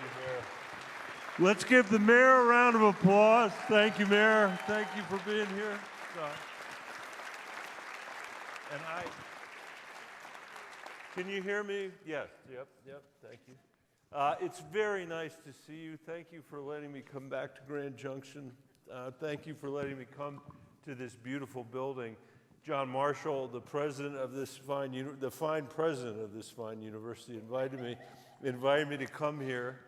you, Mayor. Let's give the mayor a round of applause. Thank you, Mayor. Thank you for being here. And can you hear me? Yes, yep, thank you. It's very nice to see you. Thank you for letting me come back to Grand Junction. Thank you for letting me come to this beautiful building. John Marshall, the president of this fine president of this fine university, invited me to come here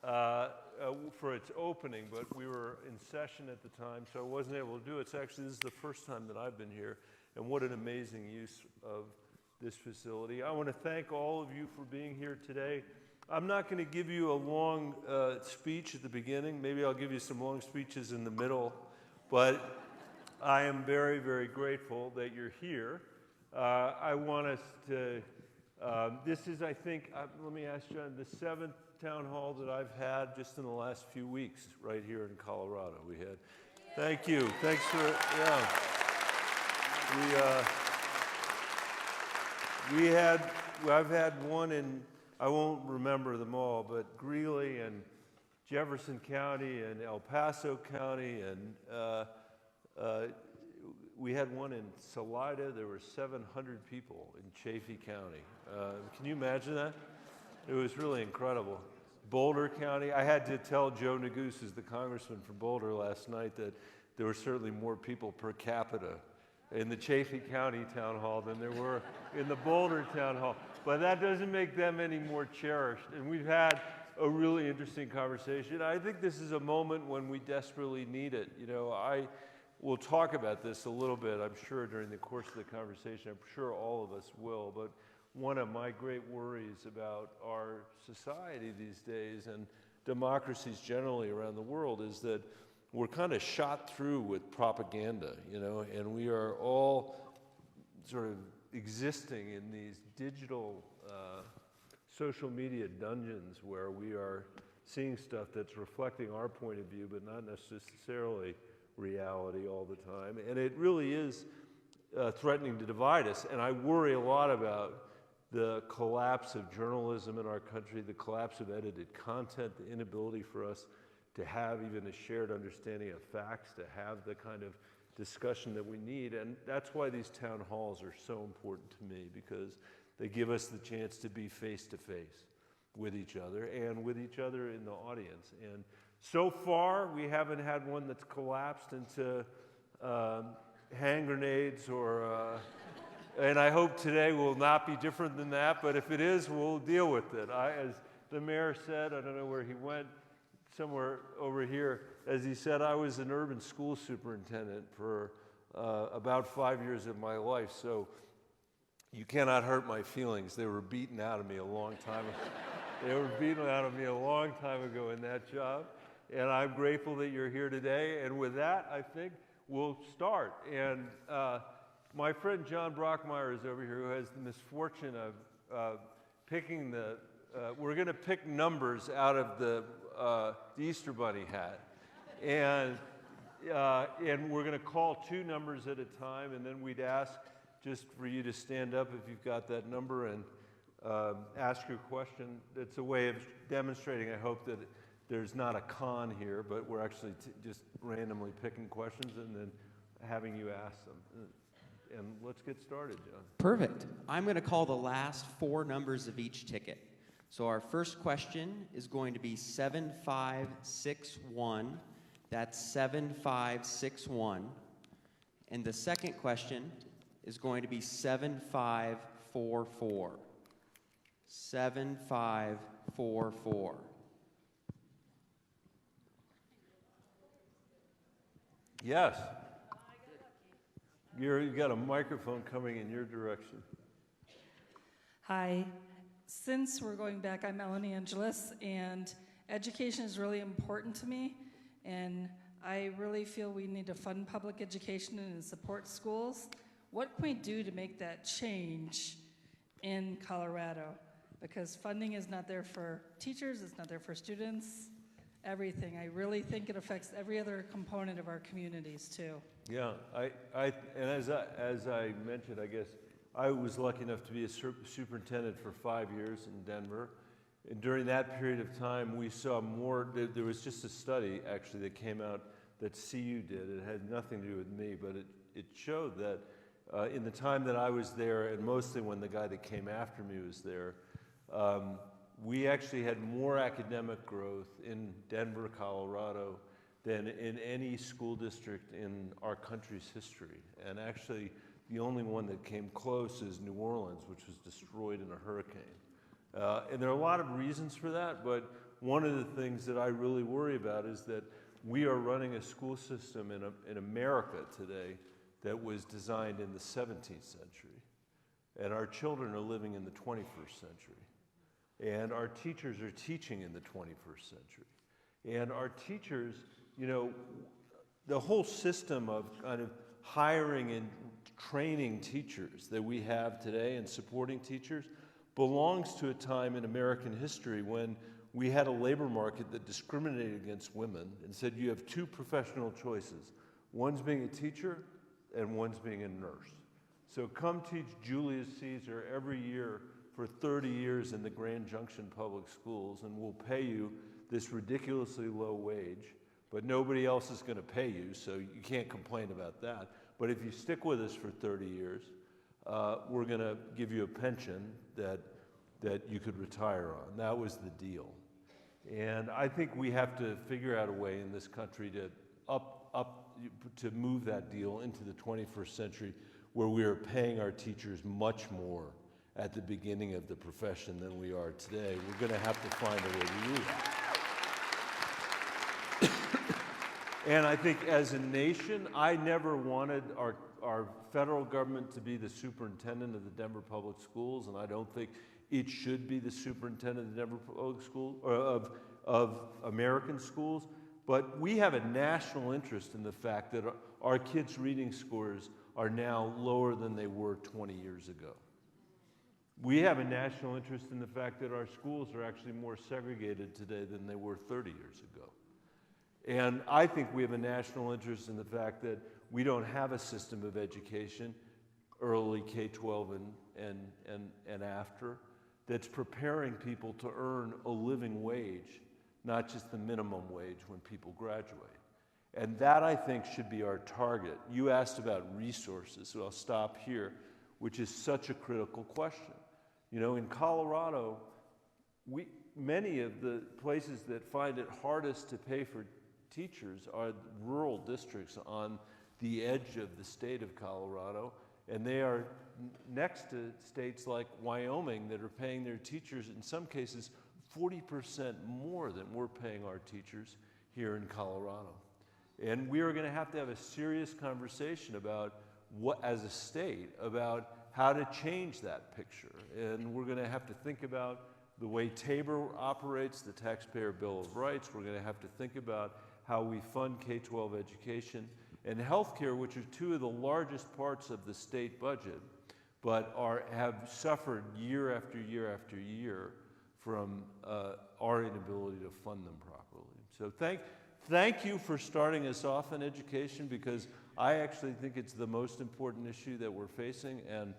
for its opening, but we were in session at the time, so I wasn't able to do it. So actually, this is the first time that I've been here, and what an amazing use of this facility. I want to thank all of you for being here today. I'm not going to give you a long speech at the beginning. Maybe I'll give you some long speeches in the middle, but I am very, very grateful that you're here. I want us to, this is, I think, let me ask John, the 7th town hall that I've had just in the last few weeks right here in Colorado. Thank you. Thanks for, I've had one in, I won't remember them all, but Greeley and Jefferson County and El Paso County, and we had one in Salida. There were 700 people in Chaffee County. Can you imagine that? It was really incredible. Boulder County, I had to tell Joe Neguse, who's the congressman from Boulder, last night that there were certainly more people per capita in the Chaffee County Town Hall than there were in the Boulder Town Hall. But that doesn't make them any more cherished. And we've had a really interesting conversation. I think this is a moment when we desperately need it. You know, we'll talk about this a little bit, I'm sure, during the course of the conversation. I'm sure all of us will. But one of my great worries about our society these days and democracies generally around the world is that we're kind of shot through with propaganda, you know, and we are all sort of existing in these digital social media dungeons where we are seeing stuff that's reflecting our point of view but not necessarily reality all the time. And it really is threatening to divide us. And I worry a lot about the collapse of journalism in our country, the collapse of edited content, the inability for us to have even a shared understanding of facts, to have the kind of discussion that we need. And that's why these town halls are so important to me, because they give us the chance to be face-to-face with each other and with each other in the audience. And so far, we haven't had one that's collapsed into hand grenades or and I hope today will not be different than that, but if it is, we'll deal with it. As the mayor said, I don't know where he went, somewhere over here, as he said, I was an urban school superintendent for about 5 years of my life, so you cannot hurt my feelings. They were beaten out of me a long time ago. They were beaten out of me a long time ago in that job, and I'm grateful that you're here today, and with that, I think we'll start. And my friend John Brockmeyer is over here, who has the misfortune of picking we're going to pick numbers out of the Easter Bunny hat. And we're going to call 2 numbers at a time, and then we'd ask just for you to stand up if you've got that number and ask your question. It's a way of demonstrating, I hope, that there's not a con here, but we're actually just randomly picking questions and then having you ask them. And let's get started, John. Perfect. I'm going to call the last 4 numbers of each ticket. So our first question is going to be 7561. That's 7561. And the second question is going to be 7544. 7544. Yes. You got a microphone coming in your direction. Hi. Since we're going back, I'm Angelus, and education is really important to me, and I really feel we need to fund public education and support schools. What can we do to make that change in Colorado? Because funding is not there for teachers, it's not there for students, everything. I really think it affects every other component of our communities too. Yeah, and as I mentioned, I guess I was lucky enough to be a superintendent for 5 years in Denver, And during that period of time, we saw more. There was just a study, actually, that came out that CU did. It had nothing to do with me, but it showed that in the time that I was there, and mostly when the guy that came after me was there, we actually had more academic growth in Denver, Colorado, than in any school district in our country's history. And actually, the only one that came close is New Orleans, which was destroyed in a hurricane. And there are a lot of reasons for that, but one of the things that I really worry about is that we are running a school system in America today that was designed in the 17th century. And our children are living in the 21st century. And our teachers are teaching in the 21st century. And our teachers, you know, the whole system of kind of hiring and training teachers that we have today and supporting teachers belongs to a time in American history when we had a labor market that discriminated against women and said you have two professional choices. One's being a teacher and one's being a nurse. So come teach Julius Caesar every year for 30 years in the Grand Junction public schools, and we'll pay you this ridiculously low wage, but nobody else is going to pay you, so you can't complain about that. But if you stick with us for 30 years, we're going to give you a pension that you could retire on. That was the deal. And I think we have to figure out a way in this country to move that deal into the 21st century where we are paying our teachers much more at the beginning of the profession than we are today. We're going to have to find a way to do that. And I think as a nation, I never wanted our federal government to be the superintendent of the Denver Public Schools, and I don't think it should be the superintendent of the Denver Public Schools, or of American schools. But we have a national interest in the fact that our kids' reading scores are now lower than they were 20 years ago. We have a national interest in the fact that our schools are actually more segregated today than they were 30 years ago. And I think we have a national interest in the fact that we don't have a system of education, early K-12 and after, that's preparing people to earn a living wage, not just the minimum wage when people graduate. And that, I think, should be our target. You asked about resources, so I'll stop here, which is such a critical question. You know, in Colorado, many of the places that find it hardest to pay for teachers are rural districts on the edge of the state of Colorado, and they are next to states like Wyoming that are paying their teachers, in some cases, 40% more than we're paying our teachers here in Colorado. And we are going to have a serious conversation about what, as a state, about how to change that picture. And we're going to have to think about the way Tabor operates, the Taxpayer Bill of Rights. We're going to have to think about how we fund K-12 education and healthcare, which are two of the largest parts of the state budget, but have suffered year after year after year from our inability to fund them properly. So thank you for starting us off in education, because I actually think it's the most important issue that we're facing, and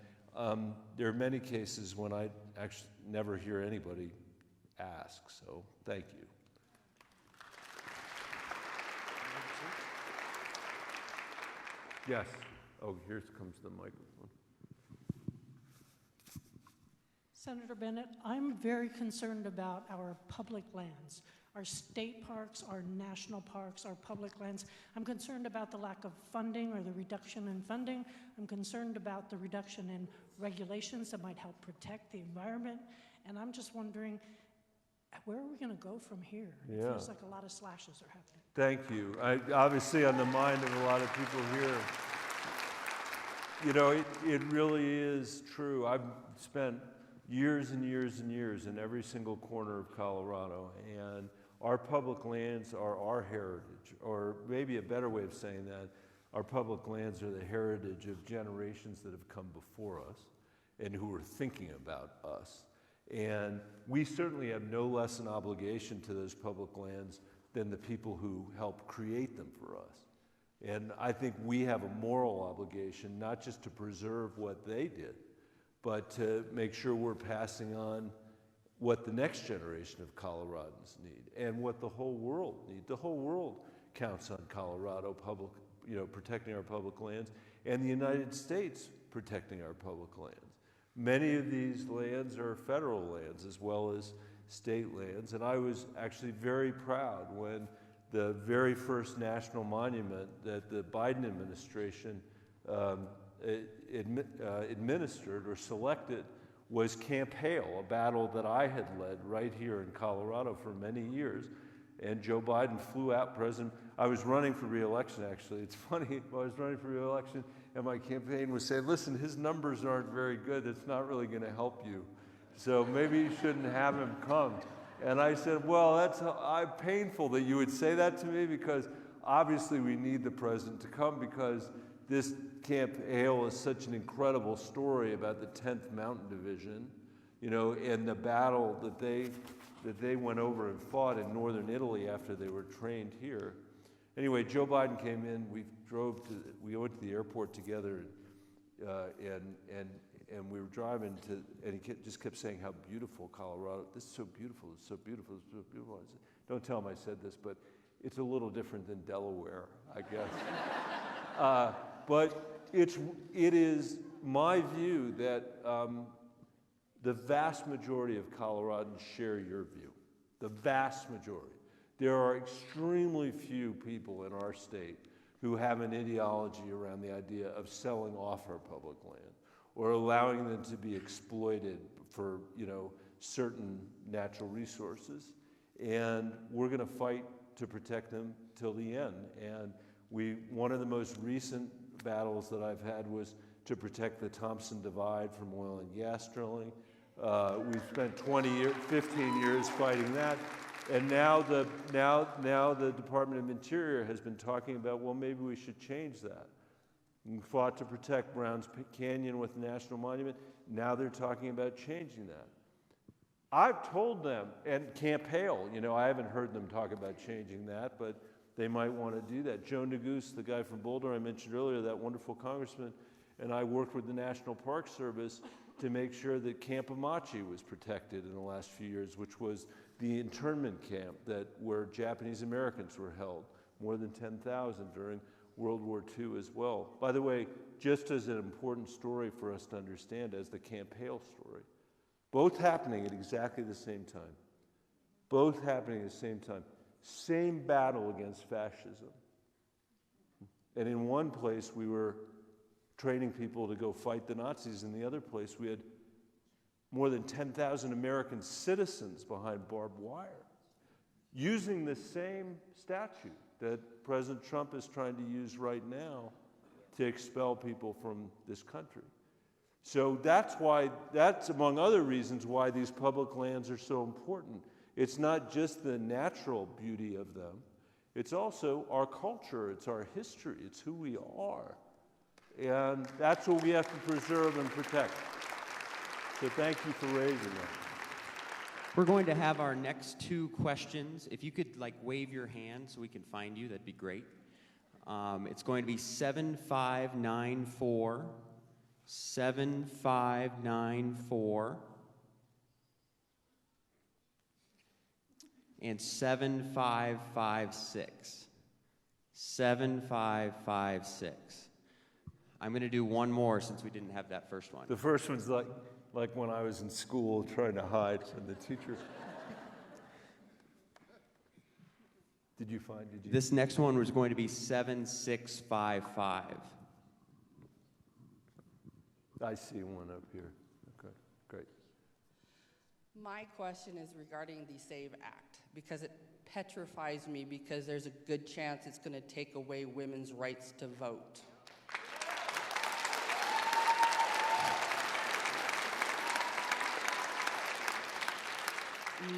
there are many cases when I actually never hear anybody ask, so thank you. Yes. Oh, here comes the microphone. Senator Bennet, I'm very concerned about our public lands, our state parks, our national parks, our public lands. I'm concerned about the lack of funding or the reduction in funding. I'm concerned about the reduction in regulations that might help protect the environment. And I'm just wondering, where are we going to go from here? It feels like a lot of slashes are happening. Thank you. Obviously on the mind of a lot of people here. You know, it really is true. I've spent years and years and years in every single corner of Colorado, and our public lands are our heritage, or maybe a better way of saying that, our public lands are the heritage of generations that have come before us and who are thinking about us. And we certainly have no less an obligation to those public lands than the people who helped create them for us. And I think we have a moral obligation, not just to preserve what they did, but to make sure we're passing on what the next generation of Coloradans need and what the whole world needs. The whole world counts on Colorado protecting our public lands, and the United States protecting our public lands. Many of these lands are federal lands as well as state lands, and I was actually very proud when the very first national monument that the Biden administration administered or selected was Camp Hale, a battle that I had led right here in Colorado for many years. And Joe Biden flew out, I was running for re-election, actually. It's funny, I was running for re-election, and my campaign was saying, listen, his numbers aren't very good. It's not really going to help you. So maybe you shouldn't have him come. And I said, well, that's painful that you would say that to me, because obviously we need the president to come, because this Camp Hale is such an incredible story about the 10th Mountain Division, and the battle that they went over and fought in northern Italy after they were trained here. Anyway, Joe Biden came in. We went to the airport together, and we were driving and he just kept saying how beautiful Colorado. This is so beautiful. It's so beautiful. It's so beautiful. I said, don't tell him I said this, but it's a little different than Delaware, I guess. But it is my view that the vast majority of Coloradans share your view. The vast majority. There are extremely few people in our state who have an ideology around the idea of selling off our public land or allowing them to be exploited for, certain natural resources. And we're going to fight to protect them till the end. And one of the most recent battles that I've had was to protect the Thompson Divide from oil and gas drilling. We've spent 15 years fighting that. And now the Department of Interior has been talking about, well, maybe we should change that. We fought to protect Browns Canyon with National Monument. Now they're talking about changing that. I've told them, and Camp Hale, I haven't heard them talk about changing that, but they might want to do that. Joe Neguse, the guy from Boulder I mentioned earlier, that wonderful congressman, and I worked with the National Park Service to make sure that Camp Amachi was protected in the last few years, which was the internment camp where Japanese Americans were held, more than 10,000 during World War II as well. By the way, just as an important story for us to understand as the Camp Hale story, both happening at exactly the same time. Both happening at the same time. Same battle against fascism. And in one place we were training people to go fight the Nazis. In the other place we had more than 10,000 American citizens behind barbed wire, using the same statute that President Trump is trying to use right now to expel people from this country. So that's among other reasons why these public lands are so important. It's not just the natural beauty of them, it's also our culture, it's our history, it's who we are. And that's what we have to preserve and protect. So thank you for raising that. We're going to have our next two questions. If you could wave your hand so we can find you, that'd be great. It's going to be 7594, 7594, and 7556. 7556. I'm going to do one more since we didn't have that first one. The first one's like when I was in school trying to hide from the teacher. Did you? This next one was going to be 7655. I see one up here. Okay, great. My question is regarding the SAVE Act, because it petrifies me because there's a good chance it's going to take away women's rights to vote.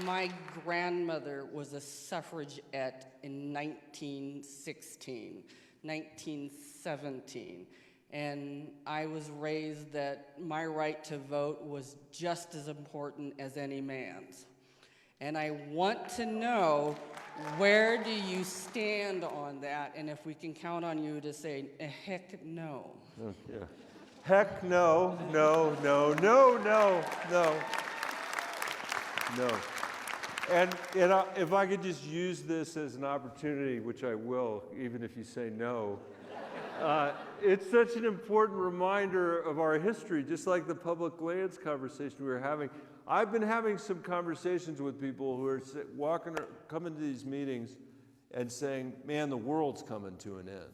My grandmother was a suffragette in 1916, 1917, and I was raised that my right to vote was just as important as any man's. And I want to know, where do you stand on that, and if we can count on you to say, heck no. Oh, yeah. Heck no, no, no, no, no, no. No. And if I could just use this as an opportunity, which I will, even if you say no, it's such an important reminder of our history, just like the public lands conversation we were having. I've been having some conversations with people who are coming to these meetings and saying, man, the world's coming to an end.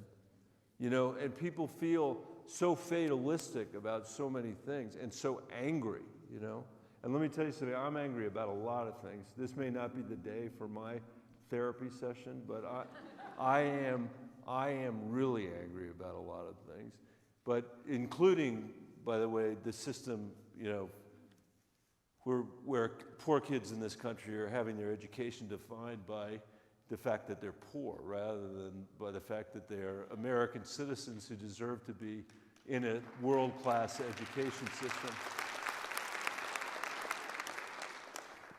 You know, and people feel so fatalistic about so many things and so angry, you know. And let me tell you something, I'm angry about a lot of things. This may not be the day for my therapy session, but I am really angry about a lot of things. But including, by the way, the system, you know, where poor kids in this country are having their education defined by the fact that they're poor rather than by the fact that they are American citizens who deserve to be in a world-class education system.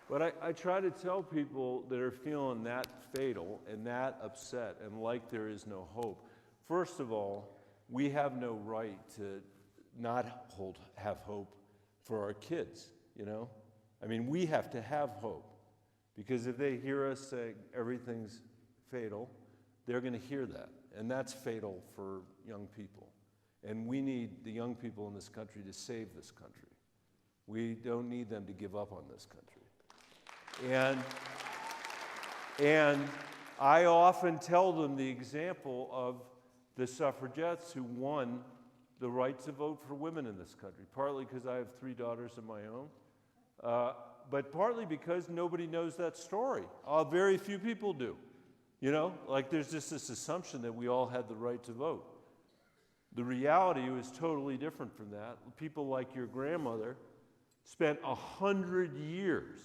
But I try to tell people that are feeling that fatal and that upset and like there is no hope. First of all, we have no right to not have hope for our kids, you know? I mean, we have to have hope. Because if they hear us saying everything's fatal, they're going to hear that. And that's fatal for young people. And we need the young people in this country to save this country. We don't need them to give up on this country. And I often tell them the example of the suffragettes who won the right to vote for women in this country, partly because I have 3 daughters of my own, but partly because nobody knows that story. Very few people do. You know, like there's just this assumption that we all had the right to vote. The reality was totally different from that. People like your grandmother spent 100 years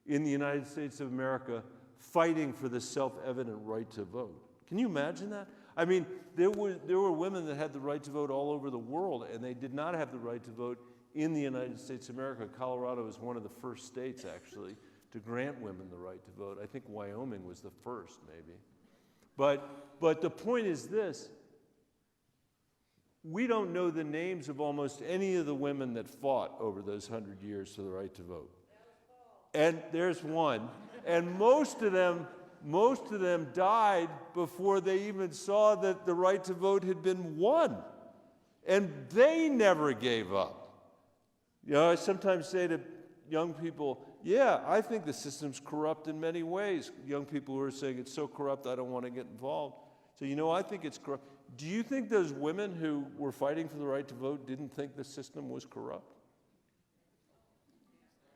in the United States of America fighting for the self-evident right to vote. Can you imagine that? I mean, there were women that had the right to vote all over the world, and they did not have the right to vote in the United States of America. Colorado was one of the first states, actually, to grant women the right to vote. I think Wyoming was the first, maybe. But the point is this. We don't know the names of almost any of the women that fought over those 100 years for the right to vote. And there's one. And most of them died before they even saw that the right to vote had been won. And they never gave up. You know, I sometimes say to young people, yeah, I think the system's corrupt in many ways. Young people who are saying it's so corrupt I don't want to get involved. So, you know, I think it's corrupt. Do you think those women who were fighting for the right to vote didn't think the system was corrupt?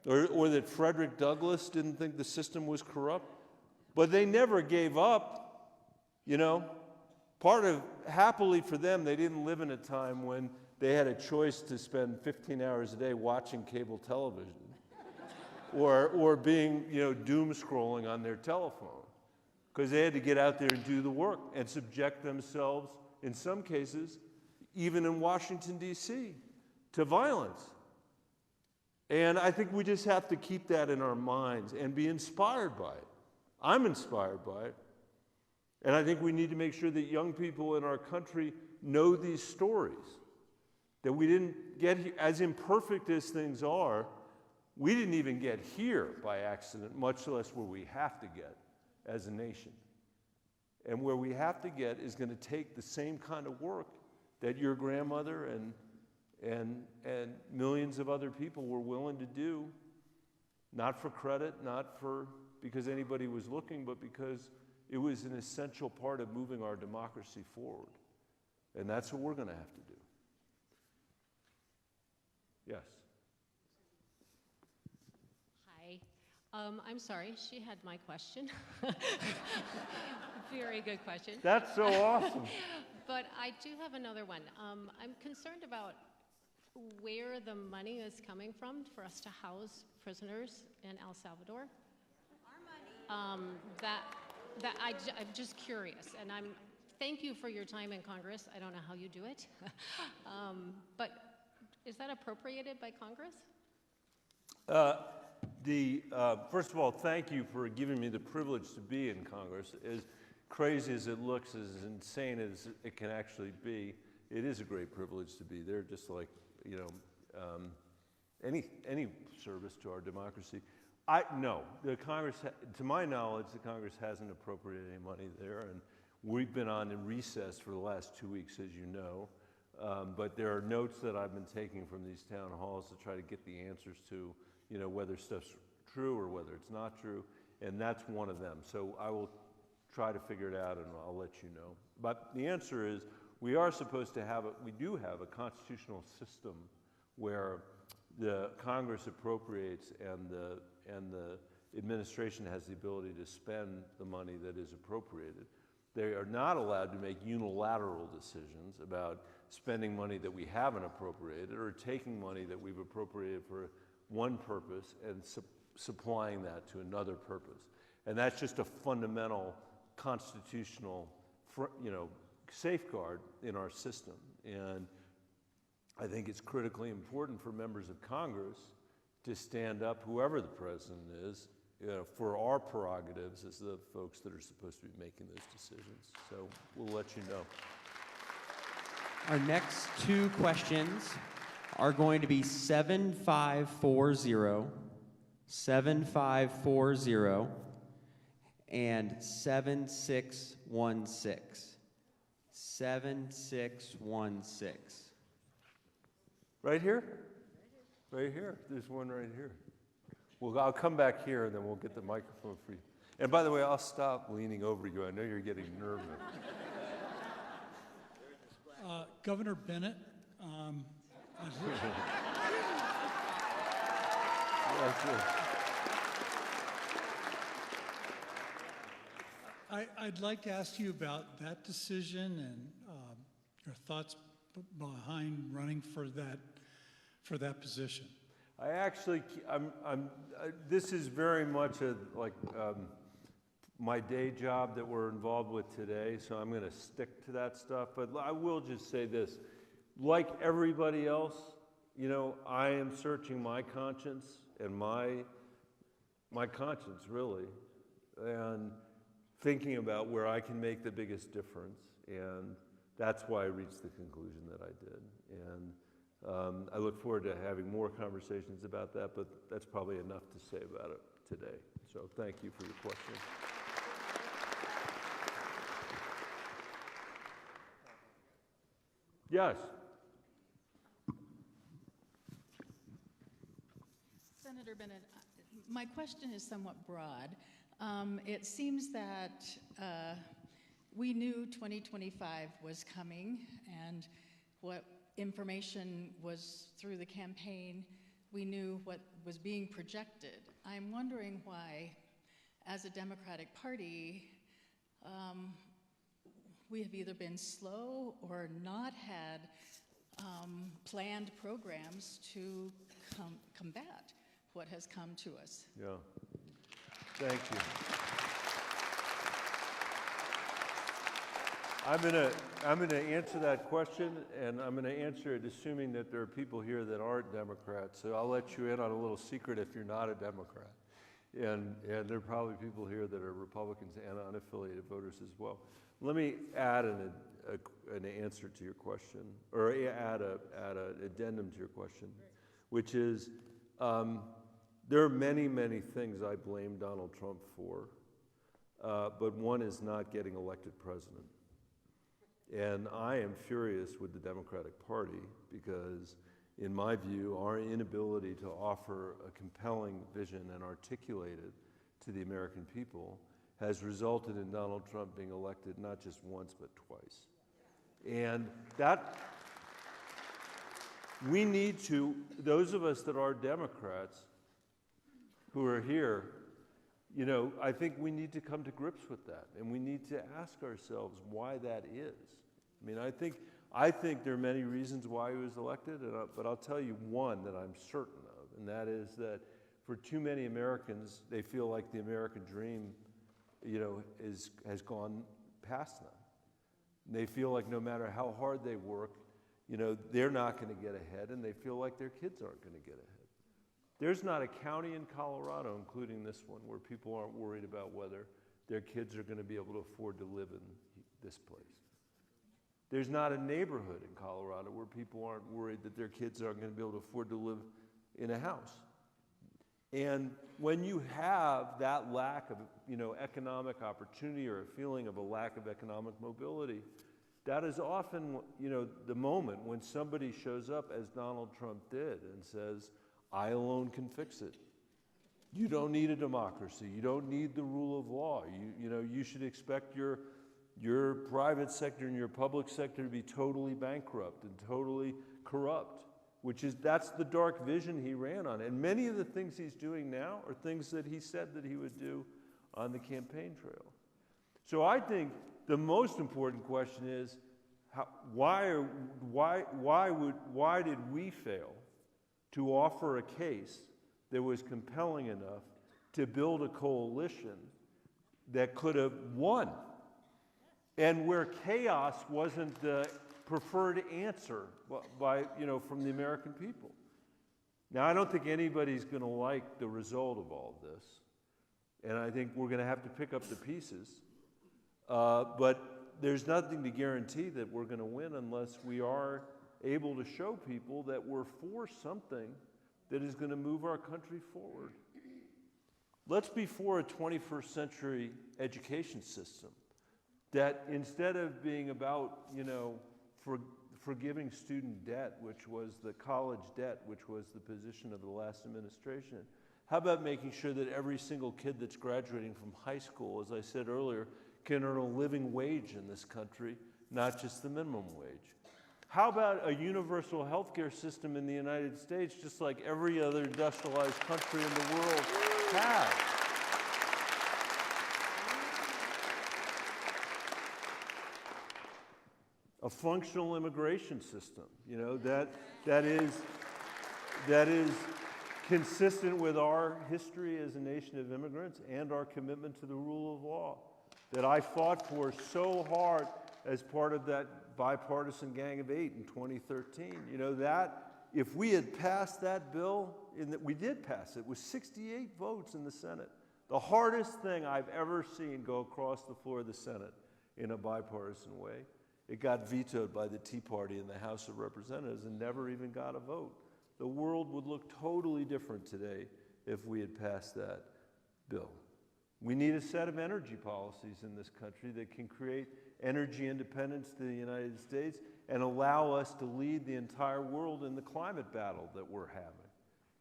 Or that Frederick Douglass didn't think the system was corrupt? But they never gave up, you know. Happily for them, they didn't live in a time when they had a choice to spend 15 hours a day watching cable television or being, you know, doom scrolling on their telephone. Because they had to get out there and do the work and subject themselves, in some cases, even in Washington, D.C., to violence. And I think we just have to keep that in our minds and be inspired by it. I'm inspired by it. And I think we need to make sure that young people in our country know these stories. That we didn't get here, as imperfect as things are, we didn't even get here by accident, much less where we have to get as a nation. And where we have to get is going to take the same kind of work that your grandmother and millions of other people were willing to do, not for credit, not for because anybody was looking, but because it was an essential part of moving our democracy forward. And that's what we're going to have to do. Yes. Hi. I'm sorry, she had my question. Very good question. That's so awesome. But I do have another one. I'm concerned about where the money is coming from for us to house prisoners in El Salvador. Our money. I'm just curious, and thank you for your time in Congress. I don't know how you do it, but is that appropriated by Congress? First of all, thank you for giving me the privilege to be in Congress. As crazy as it looks, as insane as it can actually be, it is a great privilege to be there, just like, you know, any service to our democracy. No, the Congress, to my knowledge, the Congress hasn't appropriated any money there, and we've been on in recess for the last 2 weeks, as you know. But there are notes that I've been taking from these town halls to try to get the answers to, whether stuff's true or whether it's not true, and that's one of them. So I will try to figure it out, and I'll let you know. But the answer is, we are supposed to have we do have a constitutional system where the Congress appropriates and the administration has the ability to spend the money that is appropriated. They are not allowed to make unilateral decisions about spending money that we haven't appropriated or taking money that we've appropriated for one purpose and supplying that to another purpose. And that's just a fundamental constitutional, safeguard in our system. And I think it's critically important for members of Congress to stand up, whoever the president is, for our prerogatives as the folks that are supposed to be making those decisions. So we'll let you know. Our next two questions are going to be 7540, 7540, and 7616. 7616. Right here? Right here. There's one right here. Well, I'll come back here and then we'll get the microphone for you. And by the way, I'll stop leaning over you. I know you're getting nervous. Governor Bennet, I'd like to ask you about that decision and your thoughts behind running for that position. I actually, this is very much my day job that we're involved with today, so I'm going to stick to that stuff. But I will just say this, like everybody else, I am searching my conscience and my conscience really, and thinking about where I can make the biggest difference, and that's why I reached the conclusion that I did. And I look forward to having more conversations about that, but that's probably enough to say about it today. So thank you for your question. Yes. Senator Bennet, my question is somewhat broad. It seems that we knew 2025 was coming, and what information was through the campaign, we knew what was being projected. I'm wondering why, as a Democratic Party, we have either been slow or not had planned programs to combat what has come to us. Yeah. Thank you. I'm gonna answer that question, and I'm gonna answer it assuming that there are people here that aren't Democrats. So I'll let you in on a little secret if you're not a Democrat. And there are probably people here that are Republicans and unaffiliated voters as well. Let me add an answer to your question, or add an addendum to your question, which is there are many, many things I blame Donald Trump for, but one is not getting elected president. And I am furious with the Democratic Party because, in my view, our inability to offer a compelling vision and articulate it to the American people has resulted in Donald Trump being elected not just once, but twice. And that, we need to, those of us that are Democrats who are here, I think we need to come to grips with that, and we need to ask ourselves why that is. I mean, I think there are many reasons why he was elected, but I'll tell you one that I'm certain of, and that is that for too many Americans, they feel like the American dream, has gone past them. They feel like no matter how hard they work, they're not going to get ahead, and they feel like their kids aren't going to get ahead. There's not a county in Colorado, including this one, where people aren't worried about whether their kids are going to be able to afford to live in this place. There's not a neighborhood in Colorado where people aren't worried that their kids aren't going to be able to afford to live in a house. And when you have that lack of, economic opportunity or a feeling of a lack of economic mobility, that is often, the moment when somebody shows up, as Donald Trump did, and says, I alone can fix it. You don't need a democracy. You don't need the rule of law. You should expect your private sector and your public sector to be totally bankrupt and totally corrupt, that's the dark vision he ran on. And many of the things he's doing now are things that he said that he would do on the campaign trail. So I think the most important question is, why did we fail to offer a case that was compelling enough to build a coalition that could have won, and where chaos wasn't the preferred answer from the American people? Now, I don't think anybody's going to like the result of all of this, and I think we're going to have to pick up the pieces. But there's nothing to guarantee that we're going to win unless we are able to show people that we're for something that is going to move our country forward. Let's be for a 21st century education system that, instead of being about, forgiving student debt, which was the college debt, which was the position of the last administration, how about making sure that every single kid that's graduating from high school, as I said earlier, can earn a living wage in this country, not just the minimum wage? How about a universal healthcare system in the United States, just like every other industrialized country in the world has? A functional immigration system, that is consistent with our history as a nation of immigrants and our commitment to the rule of law, that I fought for so hard as part of that bipartisan Gang of Eight in 2013. That if we had passed that bill, we did pass it with 68 votes in the Senate, the hardest thing I've ever seen go across the floor of the Senate in a bipartisan way. It got vetoed by the Tea Party in the House of Representatives and never even got a vote. The world would look totally different today if we had passed that bill. We need a set of energy policies in this country that can create energy independence to the United States and allow us to lead the entire world in the climate battle that we're having.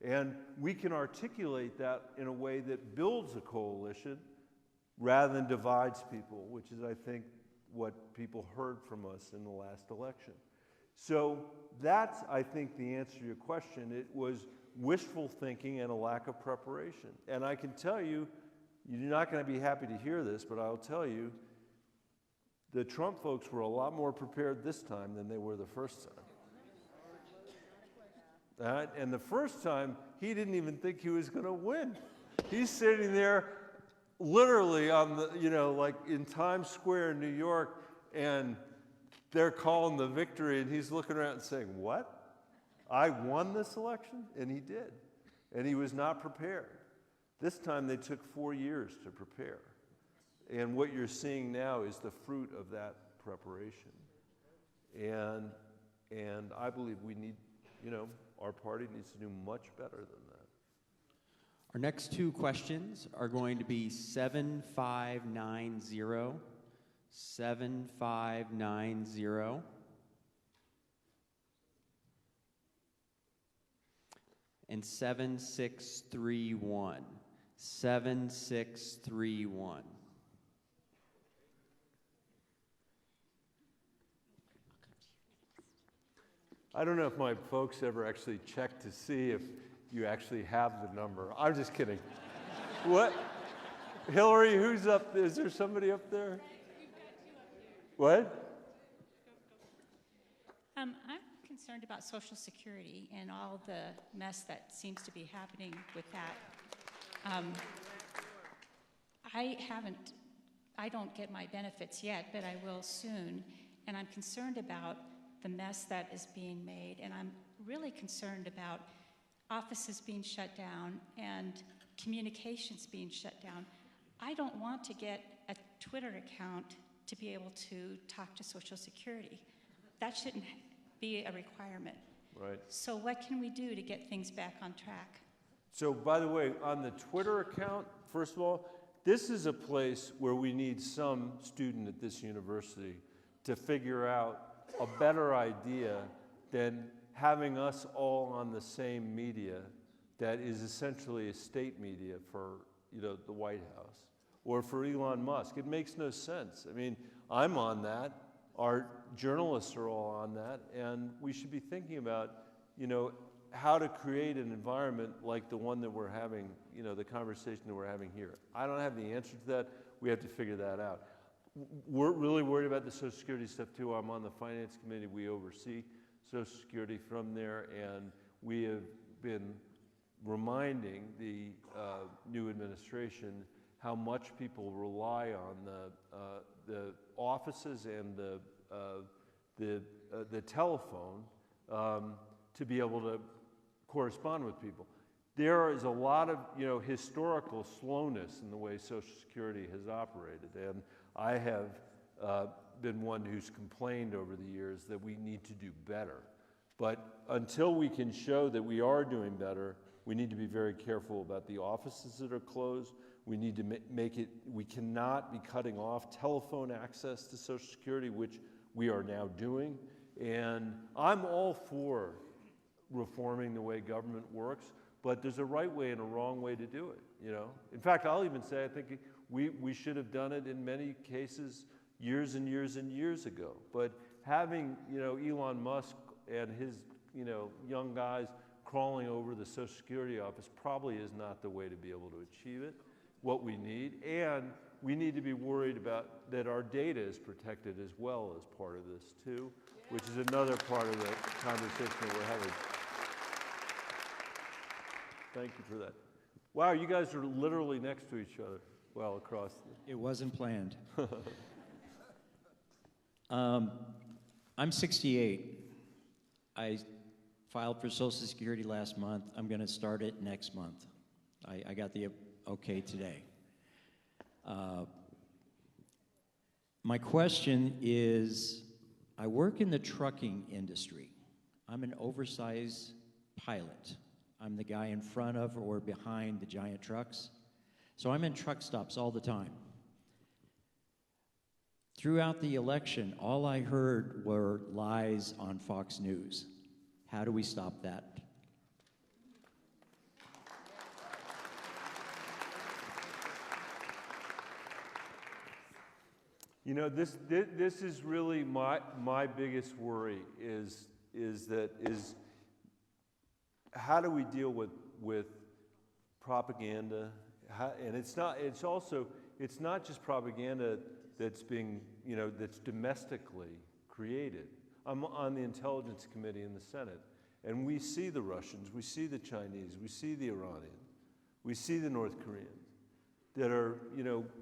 And we can articulate that in a way that builds a coalition rather than divides people, which is, I think, what people heard from us in the last election. So that's, I think, the answer to your question. It was wishful thinking and a lack of preparation. And I can tell you, you're not going to be happy to hear this, but I'll tell you, the Trump folks were a lot more prepared this time than they were the first time. And the first time, he didn't even think he was going to win. He's sitting there literally on the, like in Times Square in New York, and they're calling the victory, and he's looking around and saying, what? I won this election? And he did. And he was not prepared. This time they took 4 years to prepare. And what you're seeing now is the fruit of that preparation. And I believe we need, our party needs to do much better than that. Our next two questions are going to be 7590, 7590, and 7631, 7631. I don't know if my folks ever actually checked to see if you actually have the number. I'm just kidding. What? Hillary, who's up there? Is there somebody up there? What? I'm concerned about Social Security and all the mess that seems to be happening with that. I don't get my benefits yet, but I will soon, and I'm concerned about the mess that is being made, and I'm really concerned about offices being shut down and communications being shut down. I don't want to get a Twitter account to be able to talk to Social Security. That shouldn't be a requirement. Right. So what can we do to get things back on track? So, by the way, on the Twitter account, first of all, this is a place where we need some student at this university to figure out a better idea than having us all on the same media that is essentially a state media for, the White House or for Elon Musk. It makes no sense. I mean, I'm on that. Our journalists are all on that, and we should be thinking about, how to create an environment like the one that we're having, the conversation that we're having here. I don't have the answer to that. We have to figure that out. We're really worried about the Social Security stuff too. I'm on the Finance Committee. We oversee Social Security from there, and we have been reminding the new administration how much people rely on the offices and the telephone to be able to correspond with people. There is a lot of historical slowness in the way Social Security has operated, and I have been one who's complained over the years that we need to do better. But until we can show that we are doing better, we need to be very careful about the offices that are closed. We need to we cannot be cutting off telephone access to Social Security, which we are now doing. And I'm all for reforming the way government works, but there's a right way and a wrong way to do it, In fact, I'll even say I think we should have done it in many cases years and years and years ago. But having, Elon Musk and his, young guys crawling over the Social Security office probably is not the way to be able to achieve it, what we need. And we need to be worried about that our data is protected as well as part of this too, which is another part of the conversation that we're having. Thank you for that. Wow, you guys are literally next to each other. Well, across. It wasn't planned. I'm 68. I filed for Social Security last month. I'm going to start it next month. I got the okay today. My question is, I work in the trucking industry. I'm an oversized pilot. I'm the guy in front of or behind the giant trucks. So I'm in truck stops all the time. Throughout the election, all I heard were lies on Fox News. How do we stop that? This is really my biggest worry is how do we deal with propaganda? And it's not just propaganda that's being, that's domestically created. I'm on the Intelligence Committee in the Senate, and we see the Russians, we see the Chinese, we see the Iranians, we see the North Koreans that are,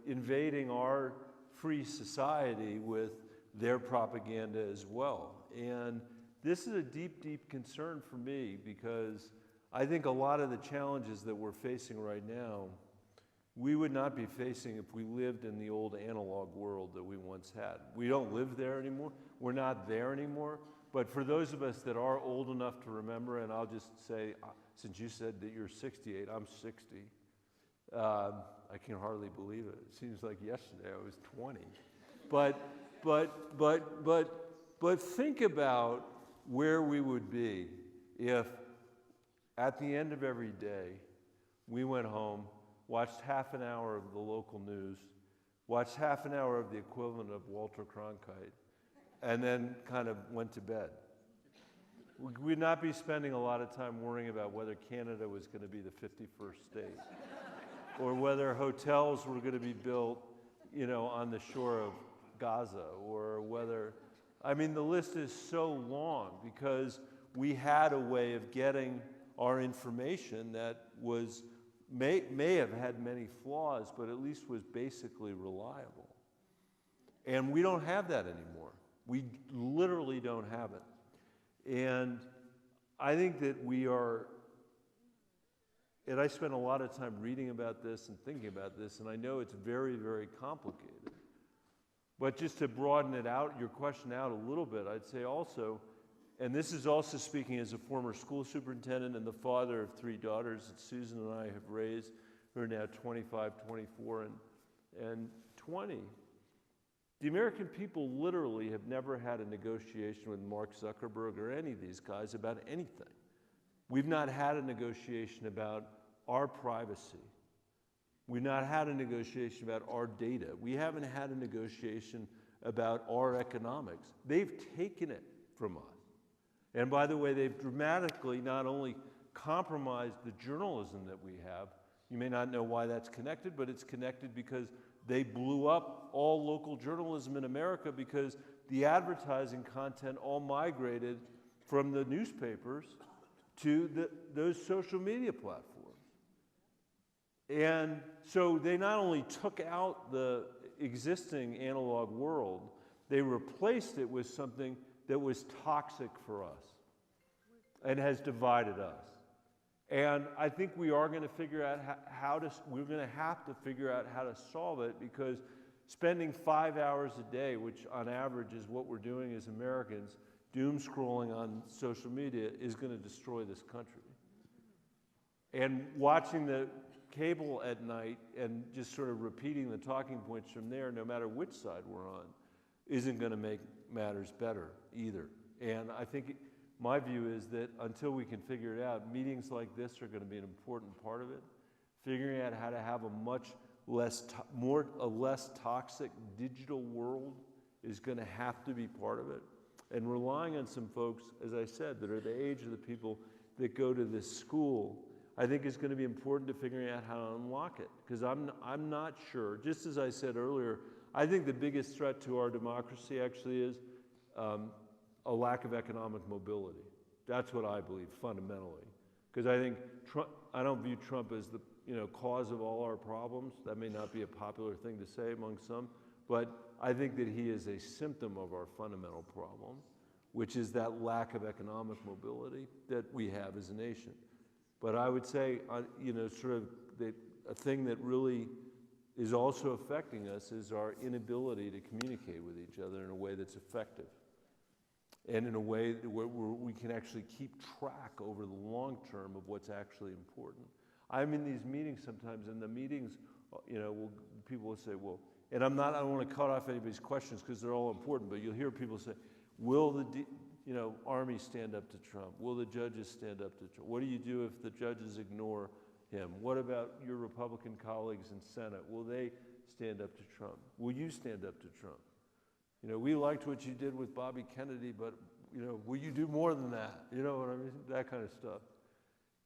invading our free society with their propaganda as well. And this is a deep, deep concern for me because I think a lot of the challenges that we're facing right now, we would not be facing if we lived in the old analog world that we once had. We don't live there anymore. We're not there anymore. But for those of us that are old enough to remember, and I'll just say, since you said that you're 68, I'm 60. I can hardly believe it. It seems like yesterday I was 20. But think about where we would be if at the end of every day we went home, watched half an hour of the local news, watched half an hour of the equivalent of Walter Cronkite, and then kind of went to bed. We'd not be spending a lot of time worrying about whether Canada was going to be the 51st state or whether hotels were going to be built, on the shore of Gaza, or whether, the list is so long because we had a way of getting our information that was may have had many flaws, but at least was basically reliable. And we don't have that anymore. We literally don't have it. And I think that we are, and I spent a lot of time reading about this and thinking about this, and I know it's very, very complicated. But just to broaden it out, your question out a little bit, I'd say also, and this is also speaking as a former school superintendent and the father of 3 daughters that Susan and I have raised, who are now 25, 24, and 20. The American people literally have never had a negotiation with Mark Zuckerberg or any of these guys about anything. We've not had a negotiation about our privacy. We've not had a negotiation about our data. We haven't had a negotiation about our economics. They've taken it from us. And by the way, they've dramatically not only compromised the journalism that we have. You may not know why that's connected, but it's connected because they blew up all local journalism in America because the advertising content all migrated from the newspapers to those social media platforms. And so they not only took out the existing analog world, they replaced it with something that was toxic for us and has divided us. And I think we are going to figure out we're going to have to figure out how to solve it, because spending 5 hours a day, which on average is what we're doing as Americans, doom scrolling on social media, is going to destroy this country. And watching the cable at night and just sort of repeating the talking points from there, no matter which side we're on, isn't going to make matters better either. And I think my view is that until we can figure it out, meetings like this are going to be an important part of it. Figuring out how to have a much less toxic digital world is going to have to be part of it. And relying on some folks, as I said, that are the age of the people that go to this school, I think is going to be important to figuring out how to unlock it. Because I'm not sure, just as I said earlier, I think the biggest threat to our democracy actually is a lack of economic mobility. That's what I believe fundamentally. Because I think I don't view Trump as the cause of all our problems. That may not be a popular thing to say among some, but I think that he is a symptom of our fundamental problem, which is that lack of economic mobility that we have as a nation. But I would say, sort of a thing that really is also affecting us is our inability to communicate with each other in a way that's effective, and in a way where we can actually keep track over the long term of what's actually important. I'm in these meetings sometimes, and the meetings, people will say, well, and I don't want to cut off anybody's questions because they're all important, but you'll hear people say, will the Army stand up to Trump? Will the judges stand up to Trump? What do you do if the judges ignore him? What about your Republican colleagues in Senate? Will they stand up to Trump? Will you stand up to Trump? We liked what you did with Bobby Kennedy, but will you do more than that? You know what I mean? That kind of stuff.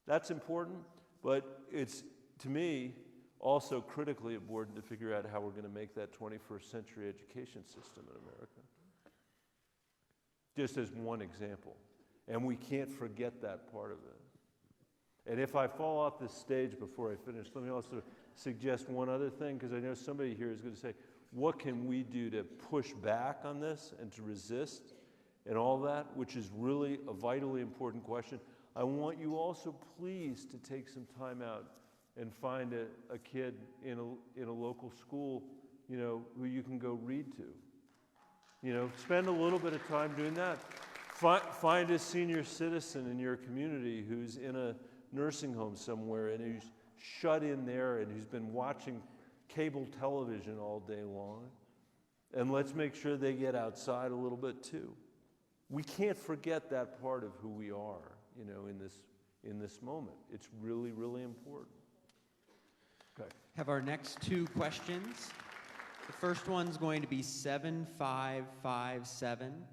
That's important, but it's, to me, also critically important to figure out how we're going to make that 21st century education system in America. Just as one example. And we can't forget that part of it. And if I fall off this stage before I finish, let me also suggest one other thing, because I know somebody here is going to say, what can we do to push back on this and to resist and all that, which is really a vitally important question. I want you also please to take some time out and find a kid in a local school, who you can go read to. Spend a little bit of time doing that. Find a senior citizen in your community who's in a nursing home somewhere and who's shut in there and who's been watching cable television all day long. And let's make sure they get outside a little bit too. We can't forget that part of who we are, in this moment. It's really, really important. Okay. Have our next 2 questions. The first one's going to be 7557.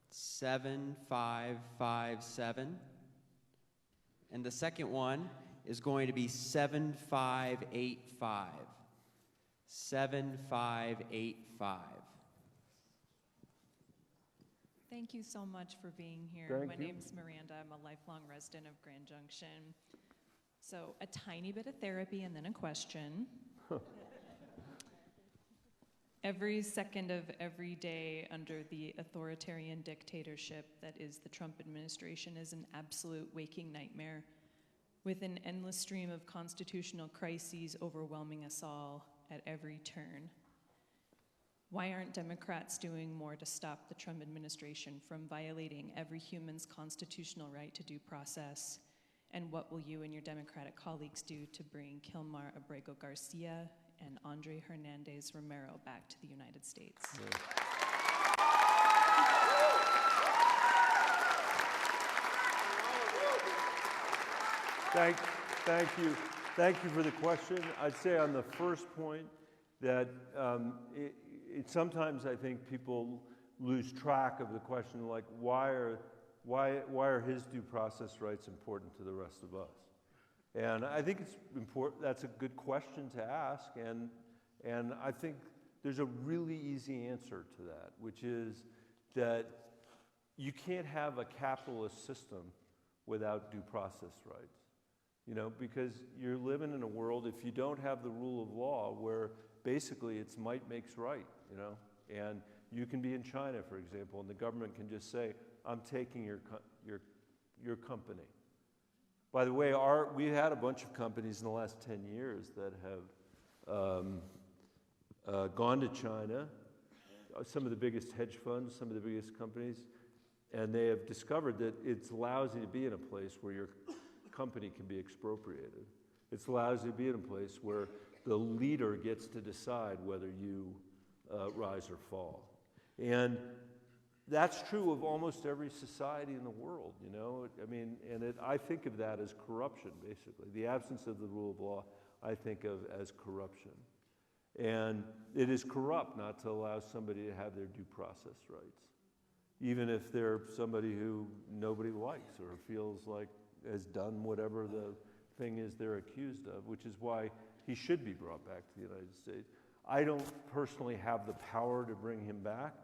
7557. And the second one is going to be 7585. 7585. Thank you so much for being here. Thank My you. name's Miranda. I'm a lifelong resident of Grand Junction. So a tiny bit of therapy and then a question. Every second of every day under the authoritarian dictatorship that is the Trump administration is an absolute waking nightmare, with an endless stream of constitutional crises overwhelming us all at every turn. Why aren't Democrats doing more to stop the Trump administration from violating every human's constitutional right to due process? And what will you and your Democratic colleagues do to bring Kilmar Abrego Garcia and Andre Hernandez Romero back to the United States? Yeah. Thank you for the question. I'd say on the first point that sometimes I think people lose track of the question, like why are his due process rights important to the rest of us? And I think it's important. That's a good question to ask, and I think there's a really easy answer to that, which is that you can't have a capitalist system without due process rights. You know, because you're living in a world, if you don't have the rule of law, where basically it's might makes right, you know, and you can be in China, for example, and the government can just say, I'm taking your company. By the way, we had a bunch of companies in the last 10 years that have gone to China, some of the biggest hedge funds, some of the biggest companies, and they have discovered that it's lousy to be in a place where your company can be expropriated. It's lousy to be in a place where the leader gets to decide whether you rise or fall. And that's true of almost every society in the world, you know? I mean, I think of that as corruption, basically. The absence of the rule of law, I think of as corruption. And it is corrupt not to allow somebody to have their due process rights, even if they're somebody who nobody likes or feels like has done whatever the thing is they're accused of, which is why he should be brought back to the United States. I don't personally have the power to bring him back,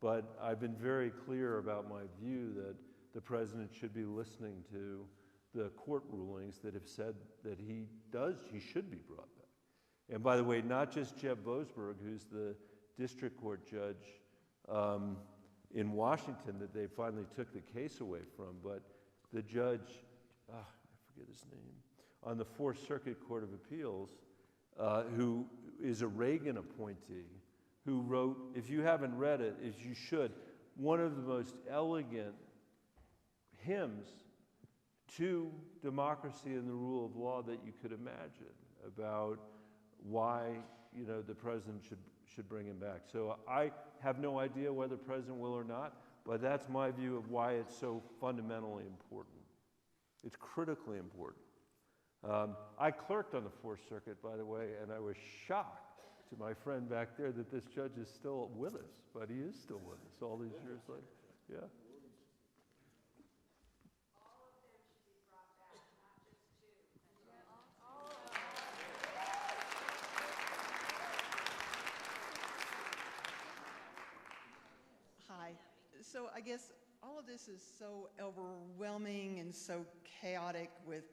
but I've been very clear about my view that the president should be listening to the court rulings that have said that he should be brought back. And by the way, not just Jeb Boasberg, who's the district court judge in Washington that they finally took the case away from, but the judge, I forget his name, on the Fourth Circuit Court of Appeals, who is a Reagan appointee, who wrote, if you haven't read it, as you should, one of the most elegant hymns to democracy and the rule of law that you could imagine about why, you know, the president should bring him back. So I have no idea whether the president will or not, but that's my view of why it's so fundamentally important. It's critically important. I clerked on the Fourth Circuit, by the way, and I was shocked to my friend back there that this judge is still with us, but he is still with us all these years later. Yeah. All of them should be brought back, not just two. All of them. Hi. So I guess all of this is so overwhelming and so chaotic, with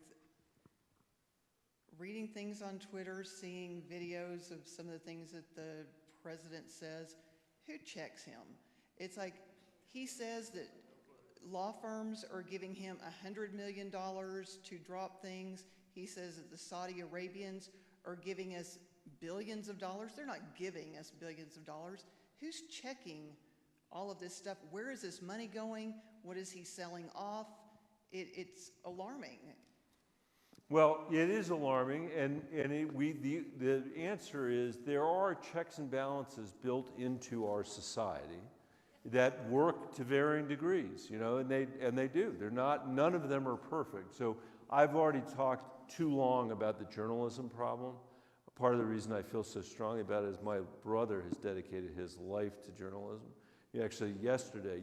reading things on Twitter, seeing videos of some of the things that the president says. Who checks him? It's like he says that law firms are giving him $100 million to drop things. He says that the Saudi Arabians are giving us billions of dollars. They're not giving us billions of dollars. Who's checking all of this stuff? Where is this money going? What is he selling off? It's alarming. Well, it is alarming, and the answer is there are checks and balances built into our society that work to varying degrees, you know, and they do. None of them are perfect. So I've already talked too long about the journalism problem. Part of the reason I feel so strongly about it is my brother has dedicated his life to journalism. He actually yesterday,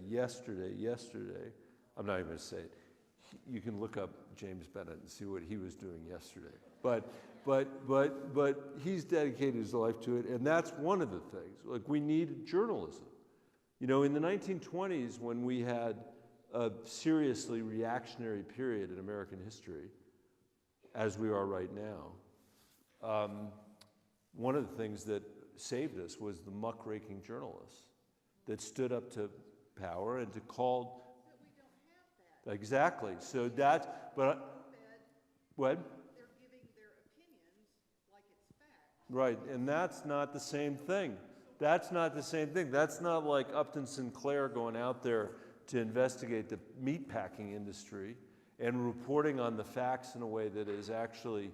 I'm not even going to say it. You can look up James Bennet and see what he was doing yesterday. But he's dedicated his life to it, and that's one of the things. Like, we need journalism. You know, in the 1920s, when we had a seriously reactionary period in American history, as we are right now, one of the things that saved us was the muckraking journalists that stood up to power and to call. But we don't have that. Exactly. So that's, but what? They're giving their opinions like it's fact. Right, and that's not the same thing. So that's not the same thing. That's not like Upton Sinclair going out there to investigate the meatpacking industry and reporting on the facts in a way that is actually,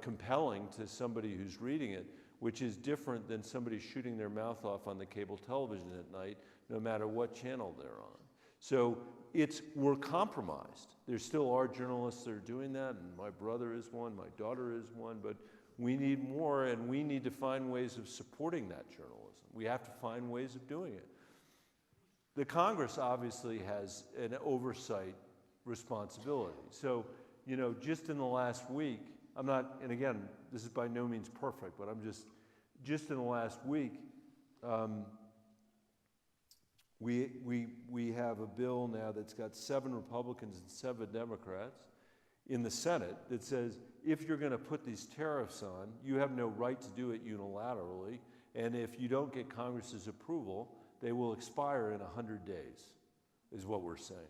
compelling to somebody who's reading it, which is different than somebody shooting their mouth off on the cable television at night, no matter what channel they're on. So we're compromised. There still are journalists that are doing that, and my brother is one, my daughter is one, but we need more, and we need to find ways of supporting that journalism. We have to find ways of doing it. The Congress obviously has an oversight responsibility. So, just in the last week, and again, this is by no means perfect, but I'm just in the last week, we have a bill now that's got 7 Republicans and 7 Democrats in the Senate that says if you're going to put these tariffs on, you have no right to do it unilaterally, and if you don't get Congress's approval, they will expire in 100 days, is what we're saying.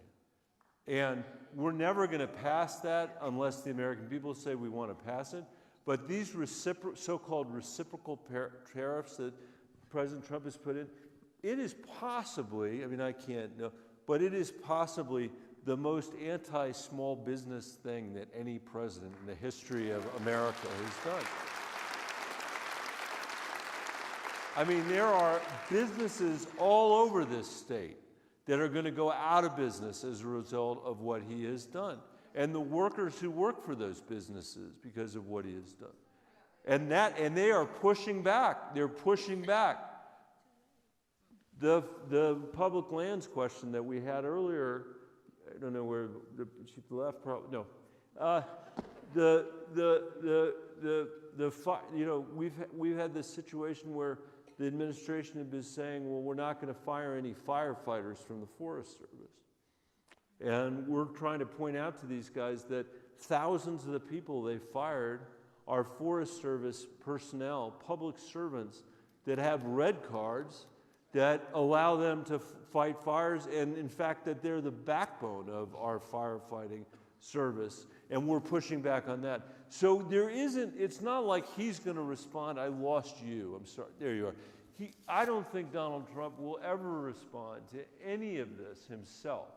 And we're never going to pass that unless the American people say we want to pass it. But these so-called reciprocal tariffs that President Trump has put in, it is possibly, I can't know, but it is possibly the most anti-small business thing that any president in the history of America has done. There are businesses all over this state that are going to go out of business as a result of what he has done. And the workers who work for those businesses because of what he has done. And they are pushing back. They're pushing back. The public lands question that we had earlier, I don't know where she left. Probably no. We've had this situation where the administration had been saying, well, we're not going to fire any firefighters from the Forest Service. And we're trying to point out to these guys that thousands of the people they fired are Forest Service personnel, public servants that have red cards that allow them to fight fires, and in fact that they're the backbone of our firefighting service, and we're pushing back on that. So it's not like he's going to respond, I lost you, I'm sorry, there you are. I don't think Donald Trump will ever respond to any of this himself.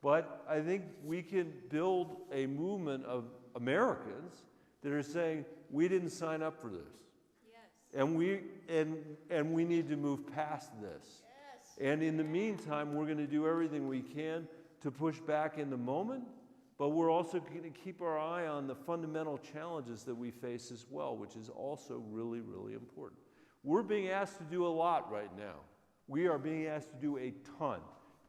But I think we can build a movement of Americans that are saying, we didn't sign up for this. Yes. And we need to move past this. Yes. And in the meantime, we're going to do everything we can to push back in the moment, but we're also going to keep our eye on the fundamental challenges that we face as well, which is also really, really important. We're being asked to do a lot right now. We are being asked to do a ton.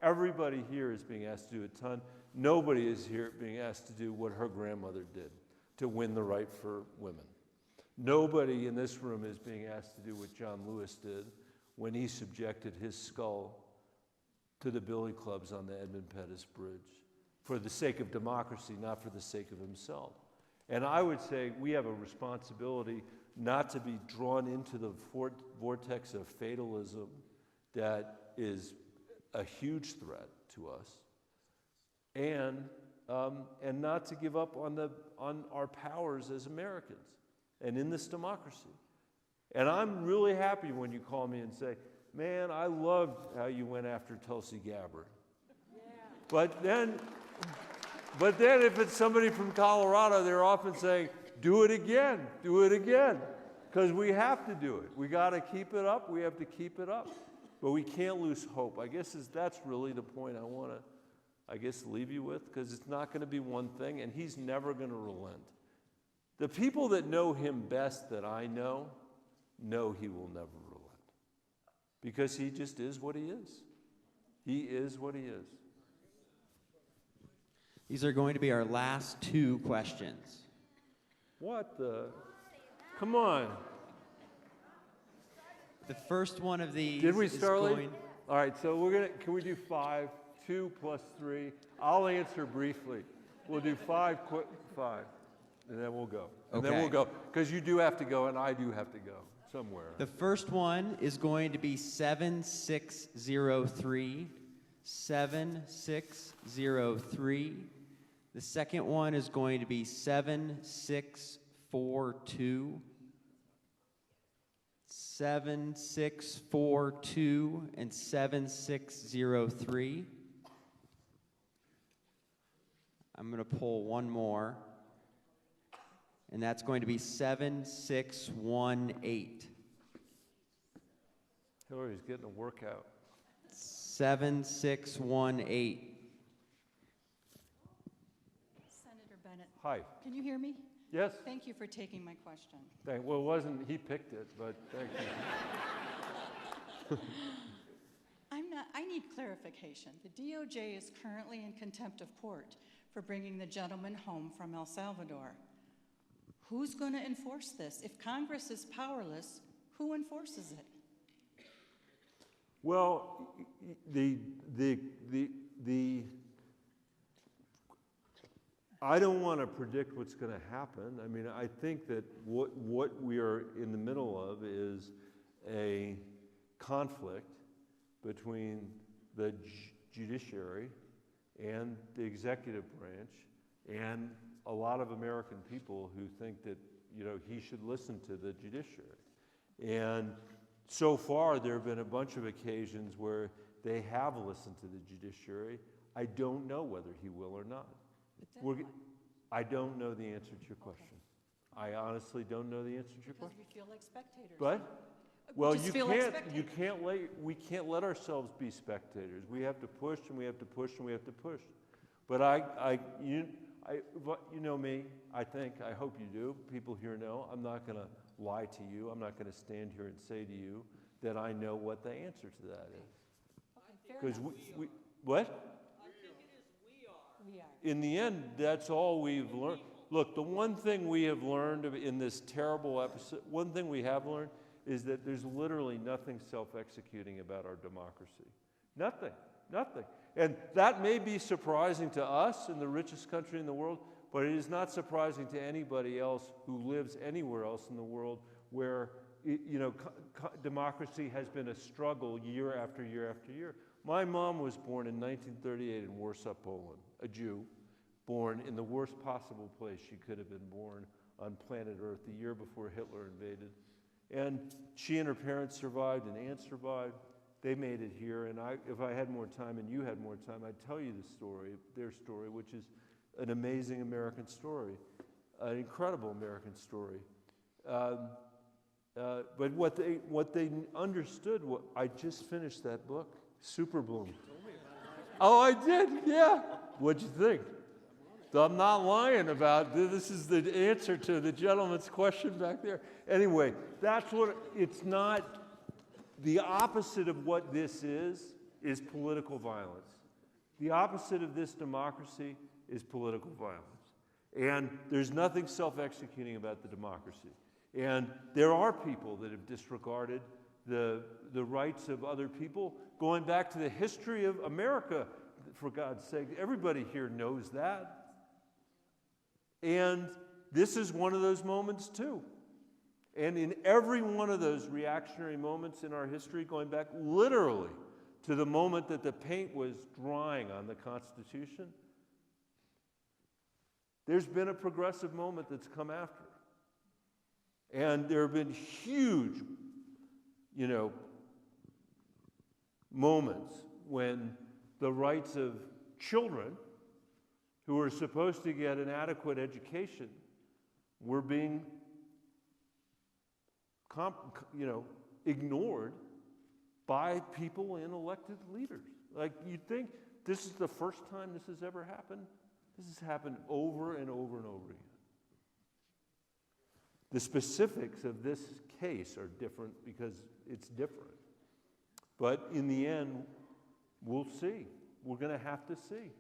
Everybody here is being asked to do a ton. Nobody is here being asked to do what her grandmother did to win the right for women. Nobody in this room is being asked to do what John Lewis did when he subjected his skull to the billy clubs on the Edmund Pettus Bridge for the sake of democracy, not for the sake of himself. And I would say we have a responsibility not to be drawn into the vortex of fatalism that is a huge threat to us, and not to give up on our powers as Americans and in this democracy. And I'm really happy when you call me and say, man, I loved how you went after Tulsi Gabbard. Yeah. But then if it's somebody from Colorado, they're often saying, do it again, because we have to do it. We got to keep it up. We have to keep it up. But we can't lose hope. I guess that's really the point I want to, leave you with, because it's not going to be one thing, and he's never going to relent. The people that know him best that I know he will never relent, because he just is what he is. He is what he is. These are going to be our last 2 questions. What the? Come on. The first one of these. Did we start late? Going... All right, so can we do 5? 2 plus 3. I'll answer briefly. We'll do 5, and then we'll go. And then we'll go, because you do have to go, and I do have to go somewhere. The first one is going to be 7603. 7603. The second one is going to be 7642. 7642 and 7603. I'm going to pull one more, and that's going to be 7618. Hillary's getting a workout. 7618. Senator Bennet. Hi. Can you hear me? Yes. Thank you for taking my question. Well, it wasn't, he picked it, but thank you. I need clarification. The DOJ is currently in contempt of court for bringing the gentleman home from El Salvador. Who's going to enforce this? If Congress is powerless, who enforces it? Well, I don't want to predict what's going to happen. I mean, I think that what we are in the middle of is a conflict between the judiciary and the executive branch and a lot of American people who think that, you know, he should listen to the judiciary. And so far, there have been a bunch of occasions where they have listened to the judiciary. I don't know whether he will or not. I don't know the answer to your question. Okay. I honestly don't know the answer to your question. Because we feel like spectators. But, well, we can't let ourselves be spectators. We have to push and we have to push and we have to push. But you know me, I hope you do. People here know. I'm not going to lie to you. I'm not going to stand here and say to you that I know what the answer to that is. Because what? In the end, that's all we've learned. Look, the one thing we have learned in this terrible episode, one thing we have learned is that there's literally nothing self-executing about our democracy. Nothing. And that may be surprising to us in the richest country in the world, but it is not surprising to anybody else who lives anywhere else in the world where, you know, democracy has been a struggle year after year after year. My mom was born in 1938 in Warsaw, Poland, a Jew, born in the worst possible place she could have been born on planet Earth the year before Hitler invaded. And she and her parents survived, and aunt survived. They made it here, and if I had more time and you had more time, I'd tell you the story, their story, which is an amazing American story, an incredible American story. But what they understood, I just finished that book, Super Bloom. Oh, I did, yeah. What'd you think? I'm not lying about this. Is the answer to the gentleman's question back there. Anyway, that's what it's not. The opposite of what this is political violence. The opposite of this democracy is political violence. And there's nothing self-executing about the democracy. And there are people that have disregarded the rights of other people, going back to the history of America, for God's sake. Everybody here knows that. And this is one of those moments too. And in every one of those reactionary moments in our history, going back literally to the moment that the paint was drying on the Constitution, there's been a progressive moment that's come after. And there have been huge, you know, moments when the rights of children who are supposed to get an adequate education were being ignored by people in elected leaders. Like, you'd think this is the first time this has ever happened. This has happened over and over and over again. The specifics of this case are different because it's different. But in the end, we'll see. We're going to have to see.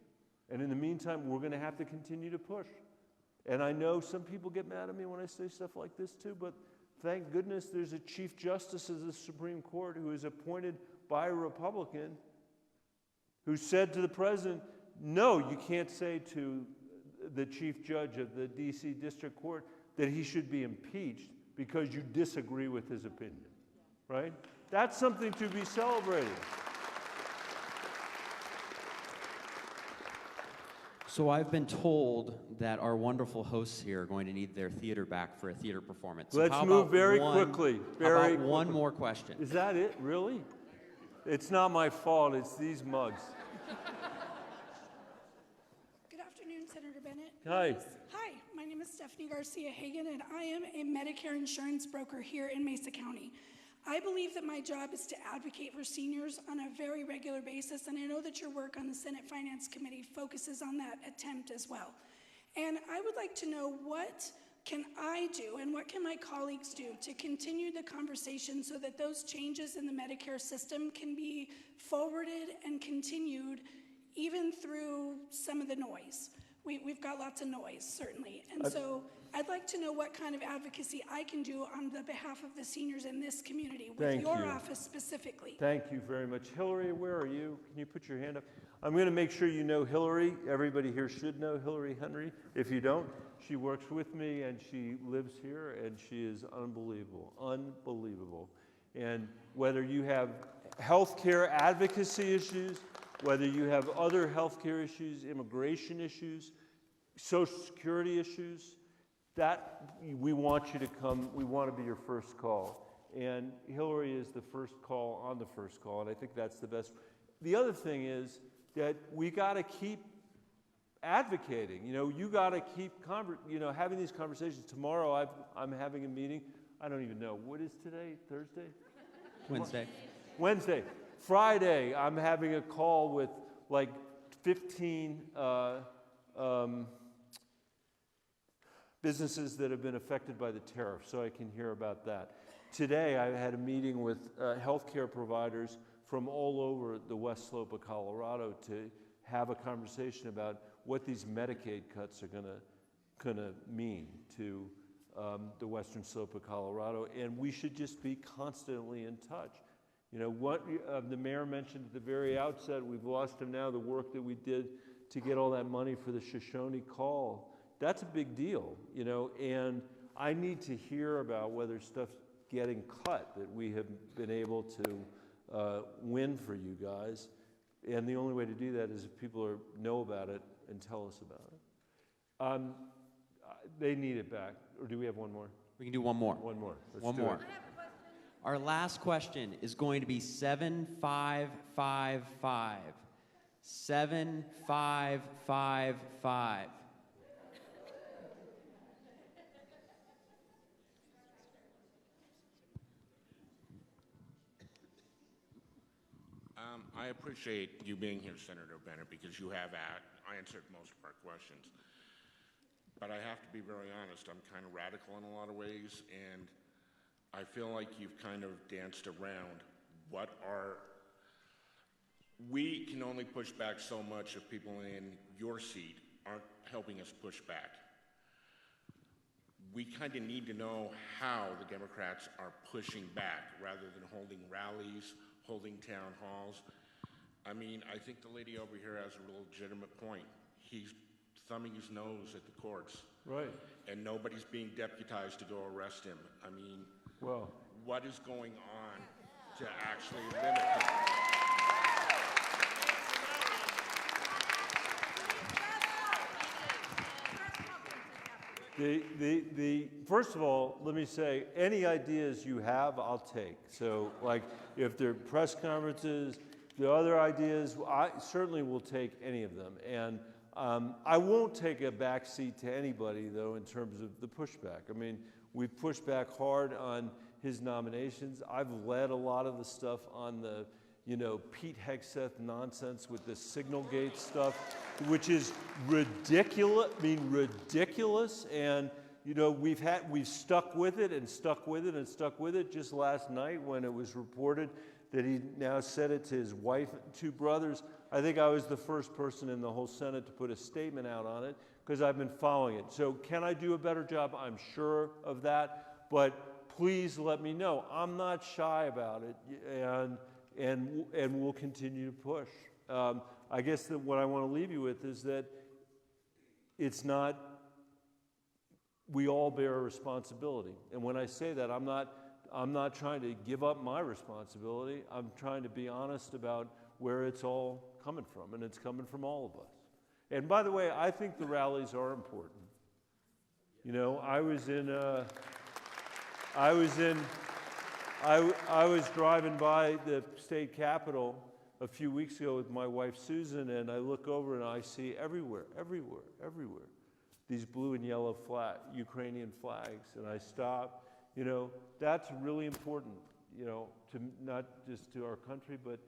And in the meantime, we're going to have to continue to push. And I know some people get mad at me when I say stuff like this too, but thank goodness there's a Chief Justice of the Supreme Court who is appointed by a Republican who said to the president, no, you can't say to the Chief Judge of the D.C. District Court that he should be impeached because you disagree with his opinion, right? That's something to be celebrated. So I've been told that our wonderful hosts here are going to need their theater back for a theater performance. So Let's how move about very one- quickly. How about one more question? Is that it, really? It's not my fault, it's these mugs. Good afternoon, Senator Bennett. Hi. Hi, my name is Stephanie Garcia Hagan, and I am a Medicare insurance broker here in Mesa County. I believe that my job is to advocate for seniors on a very regular basis, and I know that your work on the Senate Finance Committee focuses on that attempt as well. And I would like to know, what can I do and what can my colleagues do to continue the conversation so that those changes in the Medicare system can be forwarded and continued even through some of the noise? We've got lots of noise, certainly. And so I'd like to know what kind of advocacy I can do on the behalf of the seniors in this community with Thank your you. office specifically. Thank you very much. Hillary, where are you? Can you put your hand up? I'm going to make sure you know Hillary. Everybody here should know Hillary Henry. If you don't, she works with me and she lives here and she is unbelievable, unbelievable. And whether you have healthcare advocacy issues, whether you have other healthcare issues, immigration issues, Social Security issues, that we want you to come. We want to be your first call. And Hillary is the first call on the first call, and I think that's the best. The other thing is that we got to keep advocating. You know, you got to keep having these conversations. Tomorrow I'm having a meeting. I don't even know. What is today? Thursday? Wednesday. Friday, I'm having a call with like 15 businesses that have been affected by the tariff, so I can hear about that. Today, I had a meeting with healthcare providers from all over the West Slope of Colorado to have a conversation about what these Medicaid cuts are going to mean to the Western Slope of Colorado, and we should just be constantly in touch. You know, what the mayor mentioned at the very outset, we've lost him now, the work that we did to get all that money for the Shoshone call. That's a big deal, you know, and I need to hear about whether stuff's getting cut that we have been able to win for you guys. And the only way to do that is if people know about it and tell us about it. They need it back. Or do we have one more? We can do one more. One more. Let's One do more. it. Our last question is going to be 7555. 7555. I appreciate you being here, Senator Bennet, because you have answered most of our questions. But I have to be very honest, I'm kind of radical in a lot of ways, and I feel like you've kind of danced around we can only push back so much if people in your seat aren't helping us push back. We kind of need to know how the Democrats are pushing back rather than holding rallies, holding town halls. I mean, I think the lady over here has a legitimate point. He's thumbing his nose at the courts. Right. And nobody's being deputized to go arrest him. I mean, well, what is going on to actually limit him? First of all, let me say, any ideas you have, I'll take. So, like, if there are press conferences, the other ideas, I certainly will take any of them. And I won't take a backseat to anybody, though, in terms of the pushback. I mean, we've pushed back hard on his nominations. I've led a lot of the stuff on the, Pete Hegseth nonsense with the Signal Gate stuff, which is ridiculous. I mean, ridiculous. And we've stuck with it and stuck with it and stuck with it. Just last night, when it was reported that he now said it to his wife and two brothers, I think I was the first person in the whole Senate to put a statement out on it because I've been following it. So can I do a better job? I'm sure of that. But please let me know. I'm not shy about it, and we'll continue to push. I guess that what I want to leave you with is that it's not, we all bear a responsibility. And when I say that, I'm not trying to give up my responsibility. I'm trying to be honest about where it's all coming from, and it's coming from all of us. And by the way, I think the rallies are important. You know, I was driving by the state capitol a few weeks ago with my wife Susan, and I look over and I see everywhere, these blue and yellow Ukrainian flags, and I stop. You know, that's really important, you know, to not just to our country, but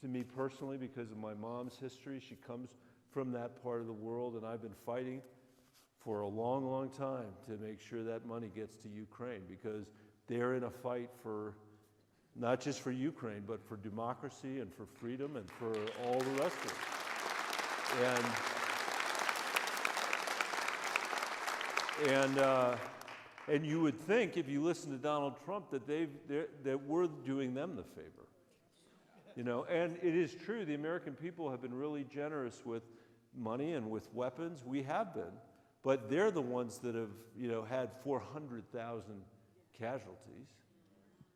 to me personally because of my mom's history. She comes from that part of the world, and I've been fighting for a long, long time to make sure that money gets to Ukraine, because they're in a fight for, not just for Ukraine, but for democracy and for freedom and for all the rest of it. And you would think, if you listen to Donald Trump, that we're doing them the favor. You know, and it is true, the American people have been really generous with money and with weapons. We have been. But they're the ones that have, you know, had 400,000 casualties.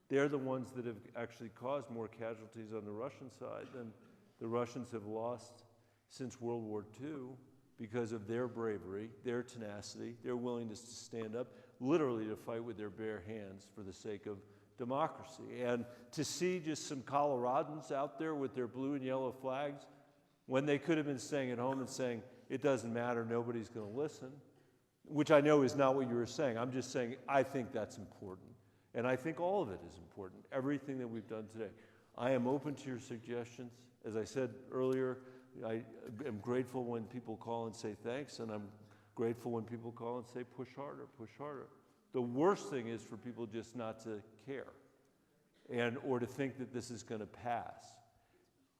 They're the ones that have actually caused more casualties on the Russian side than the Russians have lost since World War II because of their bravery, their tenacity, their willingness to stand up, literally to fight with their bare hands for the sake of democracy. And to see just some Coloradans out there with their blue and yellow flags when they could have been staying at home and saying, it doesn't matter, nobody's going to listen, which I know is not what you were saying. I'm just saying I think that's important. And I think all of it is important, everything that we've done today. I am open to your suggestions. As I said earlier, I am grateful when people call and say thanks, and I'm grateful when people call and say push harder, push harder. The worst thing is for people just not to care or to think that this is going to pass.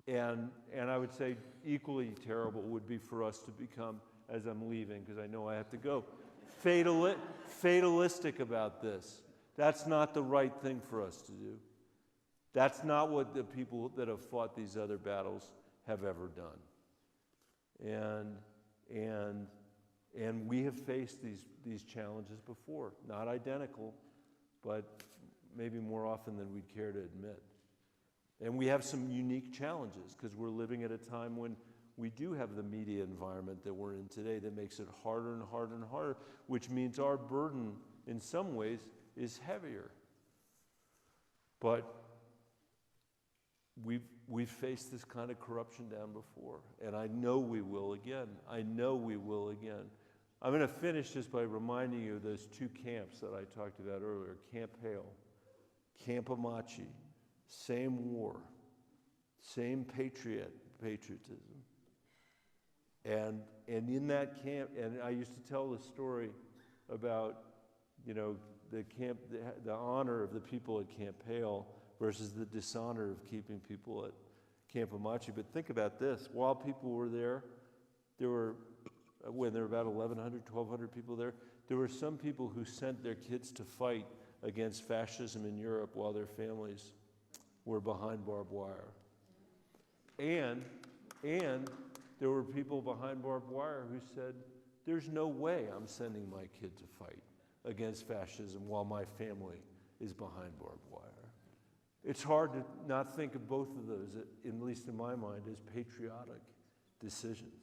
And I would say equally terrible would be for us to become, as I'm leaving, because I know I have to go, fatalistic about this. That's not the right thing for us to do. That's not what the people that have fought these other battles have ever done. And we have faced these challenges before, not identical, but maybe more often than we'd care to admit. And we have some unique challenges because we're living at a time when we do have the media environment that we're in today that makes it harder and harder and harder, which means our burden in some ways is heavier. But we've faced this kind of corruption down before, and I know we will again. I know we will again. I'm going to finish just by reminding you of those two camps that I talked about earlier, Camp Hale, Camp Amachi, same war, same patriotism. And in that camp, and I used to tell the story about, you know, the honor of the people at Camp Hale versus the dishonor of keeping people at Camp Amachi. But think about this. While people were there were, when there were about 1,100, 1,200 people there were some people who sent their kids to fight against fascism in Europe while their families were behind barbed wire. And there were people behind barbed wire who said, there's no way I'm sending my kid to fight against fascism while my family is behind barbed wire. It's hard to not think of both of those, at least in my mind, as patriotic decisions.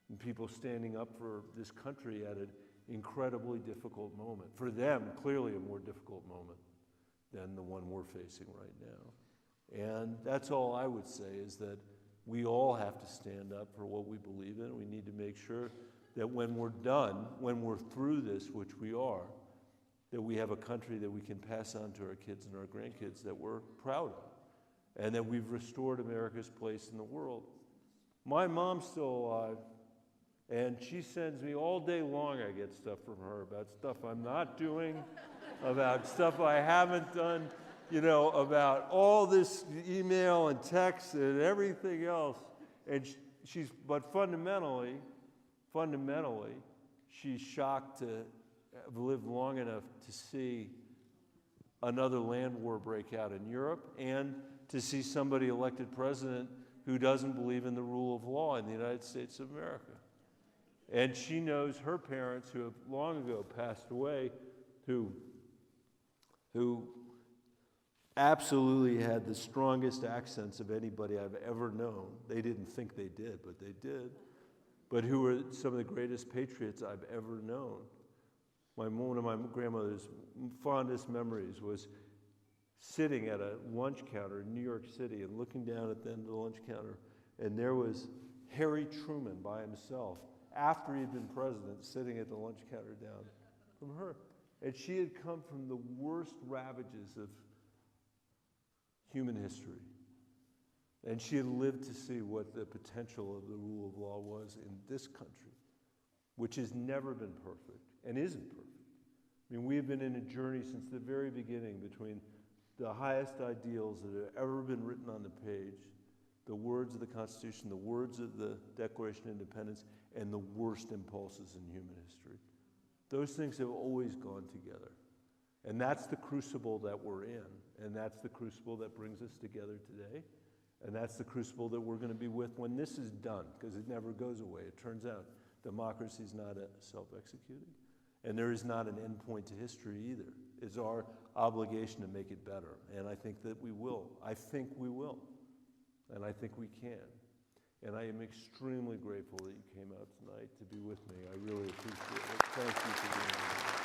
And people standing up for this country at an incredibly difficult moment. For them, clearly a more difficult moment than the one we're facing right now. And that's all I would say, is that we all have to stand up for what we believe in. We need to make sure that when we're done, when we're through this, which we are, that we have a country that we can pass on to our kids and our grandkids that we're proud of, and that we've restored America's place in the world. My mom's still alive, and she sends me all day long. I get stuff from her about stuff I'm not doing, about stuff I haven't done, you know, about all this email and text and everything else. And but fundamentally, she's shocked to have lived long enough to see another land war break out in Europe and to see somebody elected president who doesn't believe in the rule of law in the United States of America. And she knows her parents, who have long ago passed away, who absolutely had the strongest accents of anybody I've ever known. They didn't think they did, but they did. but who were some of the greatest patriots I've ever known. One of my grandmother's fondest memories was sitting at a lunch counter in New York City and looking down at the end of the lunch counter, and there was Harry Truman by himself, after he'd been president, sitting at the lunch counter down from her. And she had come from the worst ravages of human history. And she had lived to see what the potential of the rule of law was in this country, which has never been perfect and isn't perfect. I mean, we have been in a journey since the very beginning between the highest ideals that have ever been written on the page, the words of the Constitution, the words of the Declaration of Independence, and the worst impulses in human history. Those things have always gone together. And that's the crucible that we're in, and that's the crucible that brings us together today, and that's the crucible that we're going to be with when this is done, because it never goes away. It turns out democracy is not self-executing, and there is not an end point to history either. It's our obligation to make it better, and I think that we will. I think we will, and I think we can. And I am extremely grateful that you came out tonight to be with me. I really appreciate it. Thank you for being here.